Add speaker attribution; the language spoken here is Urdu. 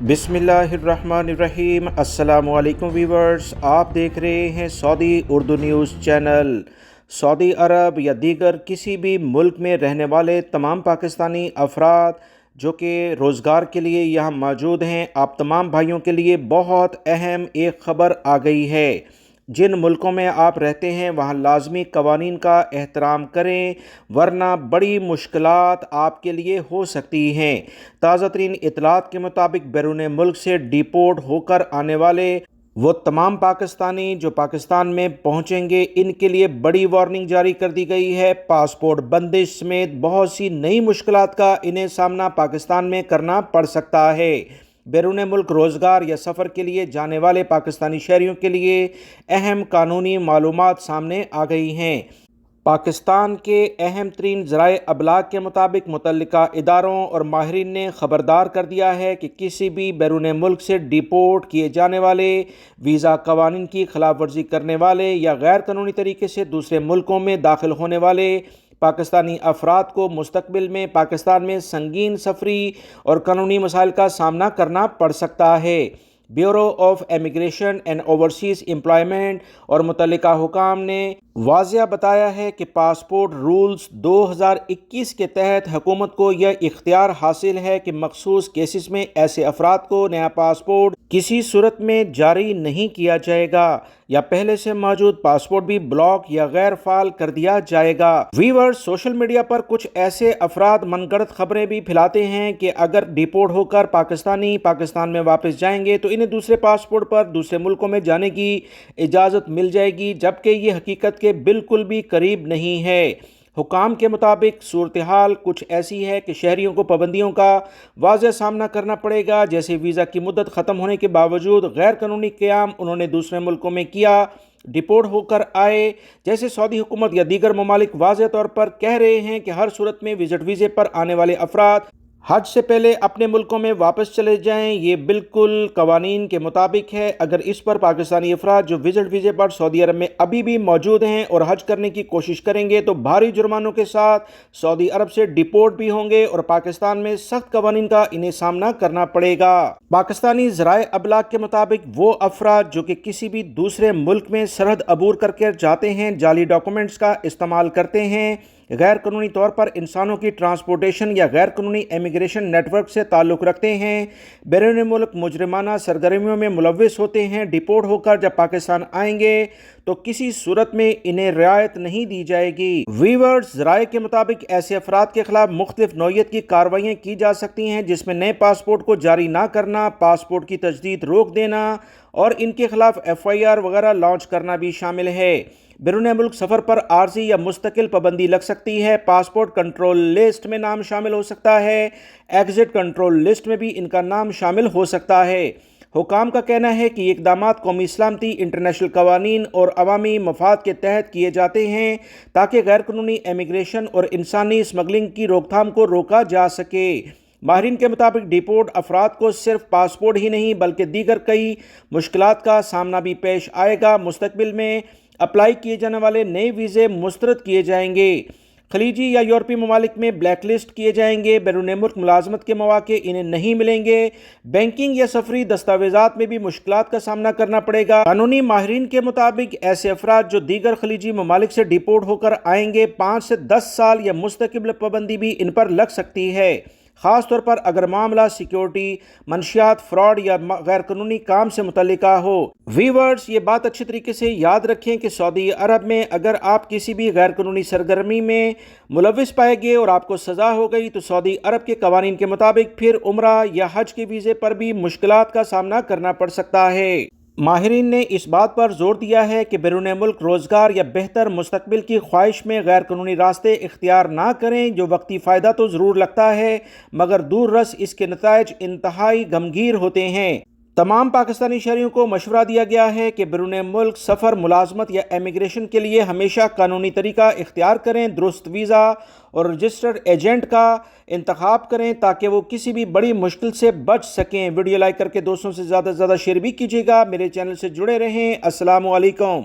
Speaker 1: بسم اللہ الرحمن الرحیم۔ السلام علیکم ویورز، آپ دیکھ رہے ہیں سعودی اردو نیوز چینل۔ سعودی عرب یا دیگر کسی بھی ملک میں رہنے والے تمام پاکستانی افراد جو کہ روزگار کے لیے یہاں موجود ہیں، آپ تمام بھائیوں کے لیے بہت اہم ایک خبر آ گئی ہے۔ جن ملکوں میں آپ رہتے ہیں وہاں لازمی قوانین کا احترام کریں، ورنہ بڑی مشکلات آپ کے لیے ہو سکتی ہیں۔ تازہ ترین اطلاعات کے مطابق بیرون ملک سے ڈیپورٹ ہو کر آنے والے وہ تمام پاکستانی جو پاکستان میں پہنچیں گے، ان کے لیے بڑی وارننگ جاری کر دی گئی ہے۔ پاسپورٹ بندش سمیت بہت سی نئی مشکلات کا انہیں سامنا پاکستان میں کرنا پڑ سکتا ہے۔ بیرون ملک روزگار یا سفر کے لیے جانے والے پاکستانی شہریوں کے لیے اہم قانونی معلومات سامنے آ گئی ہیں۔ پاکستان کے اہم ترین ذرائع ابلاغ کے مطابق متعلقہ اداروں اور ماہرین نے خبردار کر دیا ہے کہ کسی بھی بیرون ملک سے ڈیپورٹ کیے جانے والے، ویزا قوانین کی خلاف ورزی کرنے والے یا غیر قانونی طریقے سے دوسرے ملکوں میں داخل ہونے والے پاکستانی افراد کو مستقبل میں پاکستان میں سنگین سفری اور قانونی مسائل کا سامنا کرنا پڑ سکتا ہے۔ Bureau of immigration and overseas employment اور متعلقہ حکام نے واضح بتایا ہے کہ پاسپورٹ رولز 2021 کے تحت حکومت کو یہ اختیار حاصل ہے کہ مخصوص کیسز میں ایسے افراد کو نیا پاسپورٹ کسی صورت میں جاری نہیں کیا جائے گا یا پہلے سے موجود پاسپورٹ بھی بلاک یا غیر فعال کر دیا جائے گا۔ ویورز، سوشل میڈیا پر کچھ ایسے افراد من گھڑت خبریں بھی پھیلاتے ہیں کہ اگر ڈیپورٹ ہو کر پاکستان میں واپس جائیں گے تو انہیں دوسرے پاسپورٹ پر دوسرے ملکوں میں جانے کی اجازت مل جائے گی، جبکہ یہ حقیقت کے بالکل بھی قریب نہیں ہے۔ حکام کے مطابق صورتحال کچھ ایسی ہے کہ شہریوں کو پابندیوں کا واضح سامنا کرنا پڑے گا، جیسے ویزا کی مدت ختم ہونے کے باوجود غیر قانونی قیام انہوں نے دوسرے ملکوں میں کیا، ڈیپورٹ ہو کر آئے۔ جیسے سعودی حکومت یا دیگر ممالک واضح طور پر کہہ رہے ہیں کہ ہر صورت میں وزٹ ویزے پر آنے والے افراد حج سے پہلے اپنے ملکوں میں واپس چلے جائیں۔ یہ بالکل قوانین کے مطابق ہے۔ اگر اس پر پاکستانی افراد جو وزٹ ویزے پر سعودی عرب میں ابھی بھی موجود ہیں اور حج کرنے کی کوشش کریں گے تو بھاری جرمانوں کے ساتھ سعودی عرب سے ڈیپورٹ بھی ہوں گے اور پاکستان میں سخت قوانین کا انہیں سامنا کرنا پڑے گا۔ پاکستانی ذرائع ابلاغ کے مطابق وہ افراد جو کہ کسی بھی دوسرے ملک میں سرحد عبور کر کے جاتے ہیں، جعلی ڈاکومنٹس کا استعمال کرتے ہیں، غیر قانونی طور پر انسانوں کی ٹرانسپورٹیشن یا غیر قانونی امیگریشن نیٹ ورک سے تعلق رکھتے ہیں، بیرون ملک مجرمانہ سرگرمیوں میں ملوث ہوتے ہیں، ڈیپورٹ ہو کر جب پاکستان آئیں گے تو کسی صورت میں انہیں رعایت نہیں دی جائے گی۔ ویورز، ذرائع کے مطابق ایسے افراد کے خلاف مختلف نوعیت کی کارروائیاں کی جا سکتی ہیں، جس میں نئے پاسپورٹ کو جاری نہ کرنا، پاسپورٹ کی تجدید روک دینا اور ان کے خلاف FIR وغیرہ لانچ کرنا بھی شامل ہے۔ بیرون ملک سفر پر عارضی یا مستقل پابندی لگ سکتی ہے۔ پاسپورٹ کنٹرول لسٹ میں نام شامل ہو سکتا ہے، ایگزٹ کنٹرول لسٹ میں بھی ان کا نام شامل ہو سکتا ہے۔ حکام کا کہنا ہے کہ یہ اقدامات قومی سلامتی، انٹرنیشنل قوانین اور عوامی مفاد کے تحت کیے جاتے ہیں تاکہ غیر قانونی امیگریشن اور انسانی اسمگلنگ کی روک تھام کو روکا جا سکے۔ ماہرین کے مطابق ڈیپورٹ افراد کو صرف پاسپورٹ ہی نہیں بلکہ دیگر کئی مشکلات کا سامنا بھی پیش آئے گا۔ مستقبل میں اپلائی کیے جانے والے نئے ویزے مسترد کیے جائیں گے، خلیجی یا یورپی ممالک میں بلیک لسٹ کیے جائیں گے، بیرون ملک ملازمت کے مواقع انہیں نہیں ملیں گے، بینکنگ یا سفری دستاویزات میں بھی مشکلات کا سامنا کرنا پڑے گا۔ قانونی ماہرین کے مطابق ایسے افراد جو دیگر خلیجی ممالک سے ڈیپورٹ ہو کر آئیں گے 5 سے 10 سال یا مستقبل پابندی بھی ان پر لگ سکتی ہے، خاص طور پر اگر معاملہ سیکیورٹی، منشیات، فراڈ یا غیر قانونی کام سے متعلقہ ہو۔ ویورز، یہ بات اچھی طریقے سے یاد رکھیں کہ سعودی عرب میں اگر آپ کسی بھی غیر قانونی سرگرمی میں ملوث پائے گئے اور آپ کو سزا ہو گئی تو سعودی عرب کے قوانین کے مطابق پھر عمرہ یا حج کے ویزے پر بھی مشکلات کا سامنا کرنا پڑ سکتا ہے۔ ماہرین نے اس بات پر زور دیا ہے کہ بیرون ملک روزگار یا بہتر مستقبل کی خواہش میں غیر قانونی راستے اختیار نہ کریں، جو وقتی فائدہ تو ضرور لگتا ہے مگر دور رس اس کے نتائج انتہائی غمگین ہوتے ہیں۔ تمام پاکستانی شہریوں کو مشورہ دیا گیا ہے کہ بیرون ملک سفر، ملازمت یا امیگریشن کے لیے ہمیشہ قانونی طریقہ اختیار کریں، درست ویزا اور رجسٹرڈ ایجنٹ کا انتخاب کریں تاکہ وہ کسی بھی بڑی مشکل سے بچ سکیں۔ ویڈیو لائک کر کے دوستوں سے زیادہ شیئر بھی کیجیے گا۔ میرے چینل سے جڑے رہیں۔ السلام علیکم۔